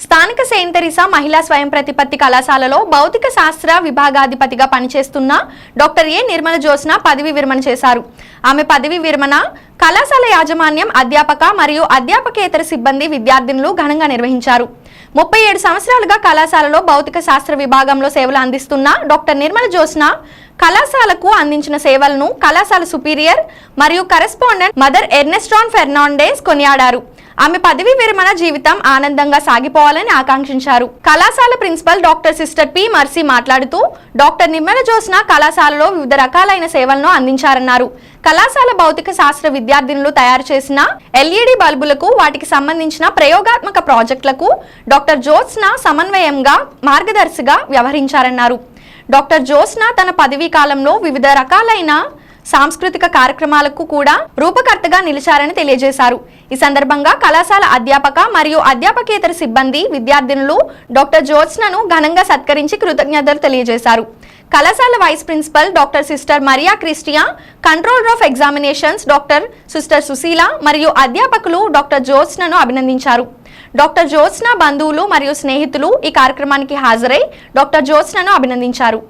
స్థానిక Saint Teresa మహిళా స్వయం ప్రతిపత్తి కళాశాలలో భౌతిక శాస్త్ర విభాగాధిపతిగా పనిచేస్తున్న డాక్టర్ ఏ నిర్మల జ్యోత్స్న పదవి విరమణ చేశారు. ఆమె పదవి విరమణ కళాశాల యాజమాన్యం, అధ్యాపక మరియు అధ్యాపకేతర సిబ్బంది, విద్యార్థినులు ఘనంగా నిర్వహించారు. 37 సంవత్సరాలుగా కళాశాలలో భౌతిక శాస్త్ర విభాగంలో సేవలు అందిస్తున్న డాక్టర్ నిర్మల జ్యోత్స్న కళాశాలకు అందించిన సేవలను కళాశాల సుపీరియర్ మరియు కరెస్పాండెంట్ మదర్ ఎర్నెస్టాన్ ఫెర్నాండెస్ కొనియాడారు. ఆమె పదవి విరమణ జీవితం ఆనందంగా సాగిపోవాలని ఆకాంక్షించారు. కళాశాల principal doctor sister P Mercy మాట్లాడుతూ డాక్టర్ నిర్మల జ్యోత్స్న కళాశాలలో వివిధ రకాలైన సేవలను అందించారన్నారు. కళాశాల భౌతిక శాస్త్ర విద్యార్థినులు తయారు చేసిన LED బల్బులకు, వాటికి సంబంధించిన ప్రయోగాత్మక ప్రాజెక్టులకు డాక్టర్ జ్యోత్స్న సమన్వయంగా, మార్గదర్శిగా వ్యవహరించారన్నారు. డాక్టర్ జ్యోత్స్న తన పదవీ కాలంలో వివిధ రకాలైన సాంస్కృతిక కార్యక్రమాలకు కూడా రూపకర్తగా నిలిచారని తెలియజేశారు. ఈ సందర్భంగా కళాశాల అధ్యాపక మరియు అధ్యాపకేతర సిబ్బంది, విద్యార్థినులు డాక్టర్ జ్యోత్స్నను ఘనంగా సత్కరించి కృతజ్ఞతలు తెలియజేశారు. కళాశాల vice principal doctor sister Maria Christia, controller of examinations doctor sister Sushila మరియు అధ్యాపకులు డాక్టర్ జ్యోత్స్నను అభినందించారు. డాక్టర్ జ్యోత్స్న బంధువులు మరియు స్నేహితులు ఈ కార్యక్రమానికి హాజరై డాక్టర్ జ్యోత్స్నను అభినందించారు.